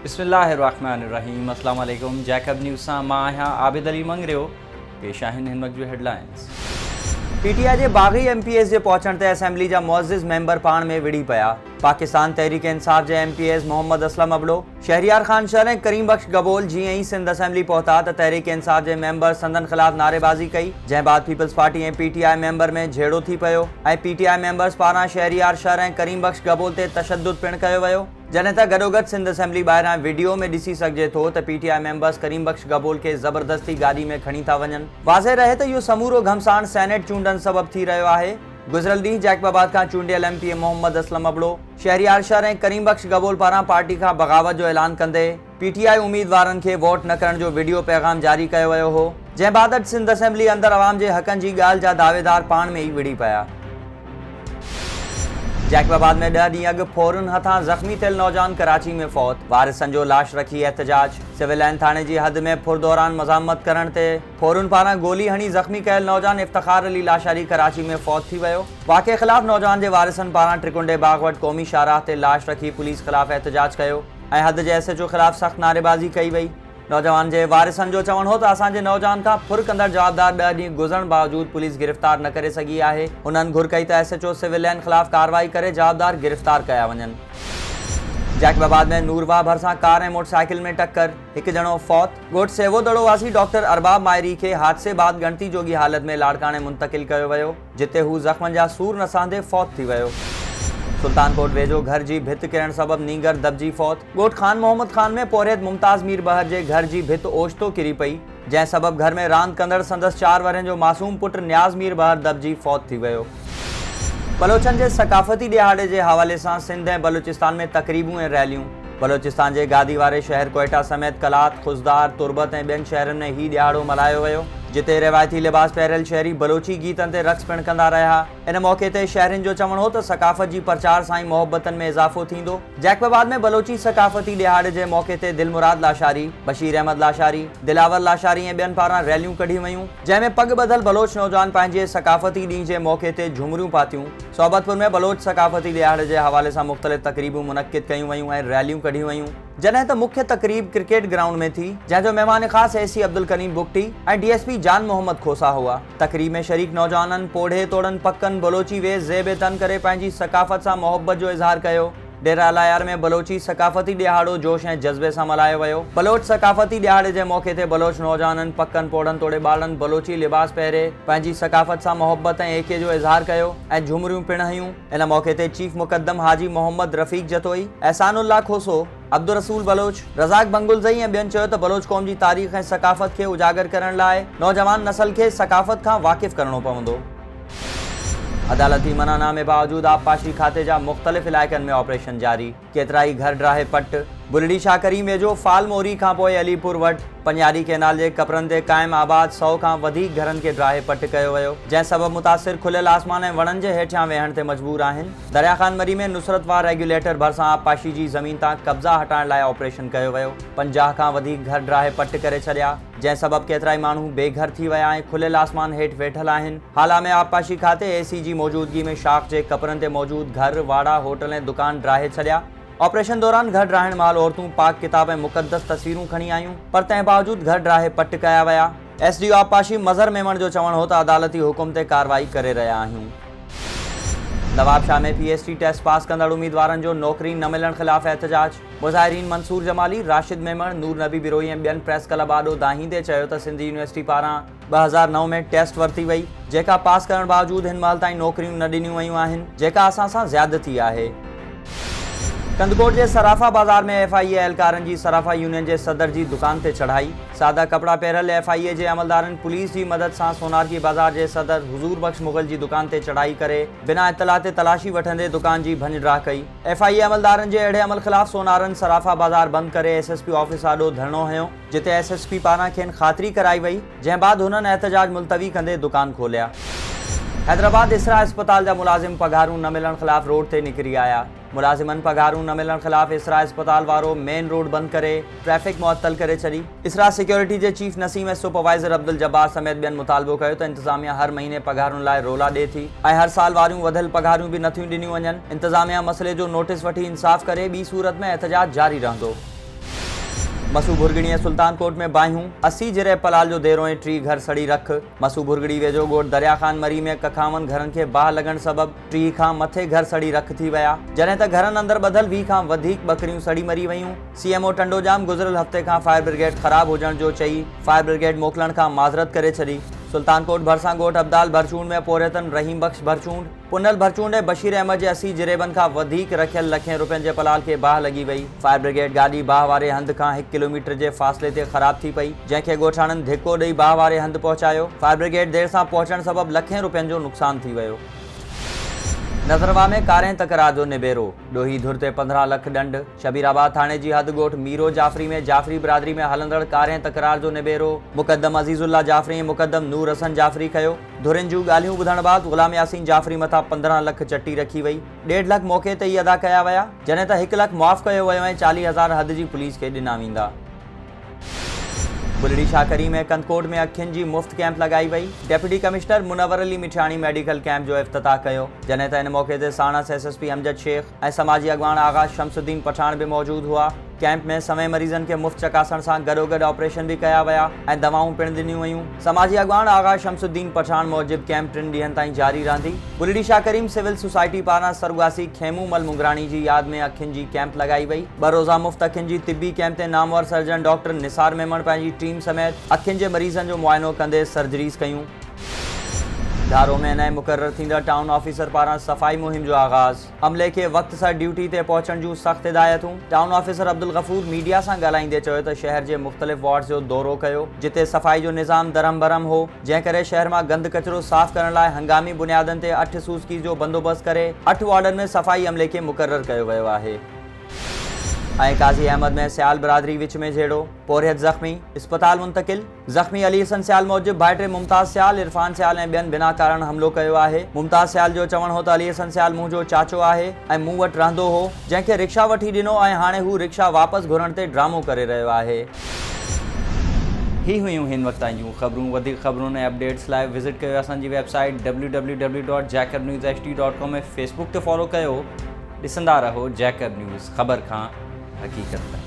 बिस्मिल्लाहिर्रहमानिर्रहीम। अस्सलाम वालेकुम। जैकब न्यूज़ सां मां आहियां आबिद अली मंगरियो। पेश आहिनि हिन वक़्त जूं हेडलाइंस। पीटीआई जे बाग़ी एमपीएस जे पहुचण ते असेंबली जा मुअज़्ज़िज़ मेंबर पाण में विड़ी पिया। पाकिस्तान तहरीक इंसाफ जे एमपीएस मोहम्मद असलम अबड़ो, शहरियार खान शर ऐं करीम बख्श गबोल जीअं ई सिंध असेंबली पहुता त तहरीक इंसाफ जे मेंबर संदन ख़िलाफ़ नारेबाज़ी कई, जंहिं बाद पीपल्स पार्टी ऐं पीटीआई मेंबर में झेड़ो थी पियो ऐं पीटीआई मेंबर्स पारां शहरियार शर ऐं करीम बख्श गबोल ते तशद्दुद पिणु कयो वियो। जॾहिं त गॾोगॾु सिंध असेंबली ॿाहिरां वीडियो में ॾिसी सघिजे थो त पीटीआई मेंबर्स करीम बख्श गबोल खे ज़बरदस्ती गाॾी में खणी था वञनि। वाज़े रहे त इहो समूरो घमसाण सेनेट चूंडनि सबबु थी रहियो आहे। गुज़िरियल ॾींहुं जैकबाबाद खां चूंडियल एमपी मोहम्मद असलम अबड़ो शहरियार शर ऐं करीम बख्श गबोल पारां पार्टी खां बग़ावत जो ऐलान कंदे पीटीआई उम्मीदवारनि खे वोट न करण जो वीडियो पैगाम जारी कयो वियो हो, जंहिं बाबति सिंध असेंबली अंदरि अवाम जे हक़नि जी ॻाल्हि जा दावेदार पाण में ई विड़ी पिया। जैकबाबाद में 10 ॾींहं अॻु फोरन हथां ज़ख़्मी थियल नौजवान कराची में फौत, वारिसनि जो लाश रखी एहतजाज। सिविल लाइन थाणे जी हद में फुर दौरान मज़ामत करण ते फोरन पारां गोली हणी ज़ख़्मी कयल नौजवान इफ्तिखार अली लाशारी कराची में फौत थी वियो। वाक़े ख़िलाफ़ नौजवान जे वारिसनि पारां ट्रिकुंडे बाग वटि क़ौमी शाहराह ते लाश रखी पुलिस ख़िलाफ़ एहतजाज कयो ऐं हद जे एसएचओ ख़िलाफ़ सख़्त नारेबाज़ी कई वई। नौजवान जे वारिसनि जो चवणु हो त असांजे नौजवान खां फुर कंदड़ जवाबदार 10 ॾींहं गुज़रण बावजूद पुलिस गिरफ़्तार न करे सघी आहे। उन्हनि घुर कई त एसएचओ सिविल लाइन ख़िलाफ़ कार्रवाई करे जवाबदार गिरफ़्तार कया वञनि। जैकबाबाद में नूरवाह भरिसां कार ऐं मोटरसाइकिल में टक्कर, हिकु ॼणो फौत। ॻोठ सेवो दड़ो वासी डॉक्टर अरबाब मायरी खे हादसे बाद ॻणती जोगी हालत में लाड़काणे मुंतक़िल कयो वियो, जिते हू ज़ख़्मनि जा सूर न सहंदे फौत थी वियो। सुल्तानकोट वेझो घर जी भित किरण सबबु नींगर दबजी फौत। ॻोठ खान मोहम्मद खान में पोरियत मुमताज़ मीर बहर जे घर जी भित ओचितो किरी पई, जंहिं सबबु घर में रांदि कंदड़ संदसि 4 वरहनि जो मासूम पुटु न्याज़ मीर बहर दबजी फौत थी वियो। बलोचनि जे सकाफ़ती ॾिहाड़े जे हवाले सां सिंध ऐं बलूचिस्तान में तक़रीबूं ऐं रैलियूं। बलोचिस्तान जे गादी वारे शहर कोयटा समेत कलात, खुज़दार, तुरबत ऐं ॿियनि शहरनि में हीउ ॾिहाड़ो मल्हायो वियो, जिते रिवायती लिबास पहिरियल शहरी बलोची गीतनि ते रक़्स पिणु कंदा रहिया। इन मौक़े ते शहरियुनि जो चवणु हो त सकाफ़त जी प्रचार सां ई मोहबतनि में इज़ाफ़ो थींदो। जैकबाबाद में बलोची सकाफ़ती ॾिहाड़े जे मौक़े ते दिलमुराद लाशारी, बशीर अहमद लाशारी, दिलावर लाशारी ऐं ॿियनि पारां रैलियूं कढियूं वयूं, जंहिं में पग ॿधल बलोच नौजवान पंहिंजे सकाफ़ती ॾींहं जे मौक़े ते झुमरियूं पातियूं। सोबतपुर में बलोच सकाफ़ती ॾिहाड़े जे हवाले सां मुख़्तलिफ़ तक़रीबूं मुनक़िद कयूं वयूं ऐं रैलियूं कढियूं वयूं, जॾहिं त मुख्य तक़रीब क्रिकेट ग्राउंड में थी, जंहिंजो महिमान ख़ासि एसी अब्दुल करीम बुगटी ऐं डीएसपी जान मोहम्मद खोसा हुआ। तक़रीब में शरीक नौजवाननि पोढ़े तोड़नि पकनि बलोची वेज़ ज़ेब तन करे पंहिंजी सकाफ़त सां मोहब्बत जो इज़हार कयो। डेरा अलायार में बलोची सकाफ़ती ॾिहाड़ो जोश ऐं जज़्बे सां मल्हायो वियो। बलोच सकाफ़ती ॾिहाड़े जे मौक़े ते बलोच नौजवाननि पकनि पोढ़नि तोड़े ॿारनि बलोची लिबास पहिरे पंहिंजी सकाफ़त सां मोहब्बत ऐं एके जो इज़हार कयो ऐं झुमरियूं पिणु हयूं। इन मौक़े ते चीफ मुक़द्दम हाजी मोहम्मद रफ़ीक जतोई, एहसानुल्लाह खोसो, अब्दुल रसूल बलोच, रज़ाक बंगुलज़ई ऐं ॿियनि चयो त बलोच क़ौम जी तारीख़ ऐं सकाफ़त खे उजागर करण लाइ नौजवान नसल खे सकाफ़त खां वाक़िफ़ करणो पवंदो। अदालती मनानामे बावजूद आबपाशी खाते जा मुख़्तलिफ़ इलाइक़नि में ऑपरेशन जारी, केतिरा ई घर ड्राहे पट। बुलड़ी शाकरी वेझो फाल मोरी खां पोइ अलीपुर वटि पंजारी केनाल जे कपरनि ते क़ाइमु आबाद 100 खां वधीक घरनि खे ड्राहे पट कयो वियो, जंहिं सबबु मुतासिर खुलियल आसमान ऐं वणनि जे हेठियां वेहण ते मजबूर आहिनि। दरिया खान मरी में नुसरतवार रेगुलेटर भरिसां आबपाशी जी ज़मीन तां कब्ज़ा हटाइण लाइ ऑपरेशन कयो वियो। 50 खां वधीक घर ड्राहे पट करे छॾिया, जंहिं सबबु केतिरा ई माण्हू बेघर थी विया ऐं खुलियल आसमान हेठि वेठल आहिनि। हाल में आबपाशी खाते एसी जी मौजूदगी में शाख जे कपरनि ते मौजूद घर, वाड़ा, होटल ऐं दुकान ड्राहे छॾिया। ऑपरेशन दौरान घर ड्राहण महिल औरतूं पाक किताब ऐं मुक़द्दस तस्वीरूं खणी आयूं, पर तंहिं बावजूद घर ड्राहे पट कया विया। एसडीओ आबपाशी मज़हर मेमण जो चवणु हो त अदालती हुकुम ते कार्रवाई करे रहिया आहियूं। नवाबशाह में पीएचडी टेस्ट पास कंदड़ उम्मीदवारनि जो नौकरी न मिलण ख़िलाफ़ एहतजाज। मुज़ाहिरीन मंसूर जमाली, राशिद मेमण, नूर नबी बिरोई ऐं ॿियनि प्रेस क्लब आॾो दाहींदे चयो त सिंध यूनिवर्सिटी पारां 2009 में टेस्ट वरिती वई, जेका पास करण बावजूद हिन महिल ताईं नौकरियूं न ॾिनियूं वयूं आहिनि, जेका असां सां ज़्यादती आहे। कंदकोट जे सराफा बाज़ार में एफआईए एहलकारनि जी सराफा यूनियन जे सदर जी दुकान ते चढ़ाई। सादा कपड़ा पहिरियल एफआईए जे अमलदारनि पुलिस जी मदद सां सोनारकी बाज़ार जे सदर हुज़ूर बख्श मुग़ल जी दुकान ते चढ़ाई करे बिना इतला ते तलाशी वठंदे दुकान जी भञ-ड्राह कई। एफआईए अमलदारनि जे अहिड़े अमल ख़िलाफ़ सोनारनि सराफा बाज़ार बंदि करे एसएसपी ऑफिस आॾो धरणो हयो, जिते एसएसपी पारां खेनि ख़ातिरी कराई वई, जंहिं बाद हुननि एहतजाज मुलतवी कंदे दुकान खोलिया। हैदराबाद इसरा अस्पताल जा मुलाज़िम पघारूं न मिलण ख़िलाफ़ रोड ते निकिरी आया। मुलाज़िमनि पघारूं न मिलण ख़िलाफ़ इसरा अस्पताल वारो मेन रोड बंदि करे ट्रैफ़िक मुअत्तल करे छॾी। इसरा सिक्योरिटी जे चीफ नसीम ऐं सुपरवाइज़र अब्दुल जब्बार समेत ॿियनि मुतालबो कयो त इंतज़ामिया हर महीने पघारुनि लाइ रोला ॾिए थी ऐं हर साल वारियूं वधियल पघारूं बि नथियूं ॾिनियूं वञनि। इंतज़ामिया मसइले जो नोटिस वठी इंसाफ़ करे ॿी सूरत में एहतजाज जारी रहंदो। मसू भुरगड़ी सुल्तानकोट में बायूं 80 जिरे पलाल जो देरो टी घर सड़ी रख। मसू भुरगड़ी वेझो गोठ दरिया खान मरी में कखावन घरन के बाह लगन सबब टी खां मथे घर सड़ी रख थी वया, जॾहिं त घरन अंदर बधल 20 खां वधीक बकरियूं सड़ी मरी वयूं। सीएमओ टंडोजाम गुज़िरियल हफ़्ते खां फायर ब्रिगेड ख़राब हुजण जो चई फायर ब्रिगेड मोकिलण खां माज़रत करे छॾी। सुल्तानकोट भरसां गोठ अब्दाल भरचूंड में पोरियतन रहीम बख्श भरचूंड, पुनल भरचूंड ऐं बशीर अहमद जे 80 जिरेबन खां वधीक रखियल लखें रुपयनि जे पलाल के बाह लगी वई। फायर ब्रिगेड गाड़ी बाह वारे हंध खां 1 किलोमीटर जे फासले ते ख़राब थी पई, जंहिंखे ॻोठाणनि धिको ॾेई बाह वारे हंध पहुचायो। फायर ब्रिगेड देर सां पहुचण सबब लखें रुपयनि जो नुक़सान थी वियो। नज़रवा में कारें तकरार जो निबेरो, ॾोही धुर ते 15 लख दंड। शबीराबाद थाने जी हद गोठ मीरो जाफरी में जाफरी बिरादरी में हलंदड़ कारें तकरार जो निबेरो मुक़दम अज़ीज़ुल्ला जाफरी ऐं मुक़दम नूर हसन जाफरी कयो। धुरिन जूं ॻाल्हियूं ॿुधण बाद ग़ुलाम यासीन जाफरी मथां 15 लख चटी रखी वई। 1.5 लख मौक़े ते ई अदा कया विया, जॾहिं त 1 लख मुआफ़ कयो वियो ऐं 40,000 हद जी पुलिस खे ॾिना वेंदा। बुलड़ी शाकरी में कंदकोट में अखियुनि जी मुफ़्त कैंप लगाई वई। डेप्यूटी कमिश्नर मुनवर अली मिठाणी मेडिकल कैंप जो इफ्तिताह कयो, जॾहिं त इन मौक़े ते साणस SSP अमजद शेख ऐं समाजी अॻवान आगा शमसुद्दीन पठाण भी मौजूद हुआ। कैंप में समय मरीज़न के मुफ़्त चकासण सां गॾोगॾु ऑपरेशन भी कया विया ऐं दवाऊं पिण ॾिनियूं वयूं। समाजी अॻवान आगा शमसुद्दीन पठाण मूजिब कैंप 3 ॾींहनि ताईं जारी रहंदी। बुलड़ी शाकरीम सिविल सोसाइटी पारां सरगुआसी खेमू मल मुंगराणी जी याद में अखियुनि जी कैंप लगाई वई। 2 रोज़ा मुफ़्त अखियुनि जी तिबी कैंप ते नामवर सर्जन डॉक्टर निसार मेमण पंहिंजी टीम समेत अखियुनि जे मरीज़नि जो मुआइनो कंदे सर्जरीज़ कयूं। धारो में नए मुक़रर थींदड़ टाउन ऑफिसर पारां सफ़ाई मुहिम जो आगाज़, अमले के वक्त सां ड्यूटी ते पहुचण जूं सख़्त हिदायतूं। Town officer Abdul Ghafoor media सां ॻाल्हाईंदे चयो त शहर जे मुख़्तलिफ़ वार्ड्स जो दौरो कयो, जिते सफ़ाई जो निज़ाम दरम बरम हो, जंहिं करे शहर मां गंद कचरो साफ़ करण लाइ हंगामी बुनियादनि ते 8 सूज़की जो बंदोबस्त करे 8 वार्डनि में सफ़ाई अमले खे मुक़रर कयो वियो आहे। काजी अहमद में सियाल बिरादरी विच में झेड़ो, पोरियत ज़ख्मी, अस्पताल मुंतकिल। ज़ख्मी अली हसन सियाल मूजिब भाइटे मुमताज़ सियाल, इरफान सियाल ऐं ॿियनि बिना कारण हमलो कयो आहे। मुमताज़ सियाल जो चवण हो त अली हसन सियाल मुंहिंजो चाचो आहे ऐं मूं वटि रहंदो हो, जंहिंखे रिक्शा वठी ॾिनो ऐं हाणे हू रिक्शा वापसि घुरण ते ड्रामो करे रहियो आहे। ही हुयूं हिन वक़्त जूं ख़बरूं। वधीक ख़बरुनि ऐं अपडेट्स लाइ विज़िट कयो असांजी वेबसाइट www.jacobnewsht.com ऐं फेसबुक ते फॉलो कयो। ॾिसंदा रहो जैकब न्यूज़, ख़बर खां हक़ीक़त तक।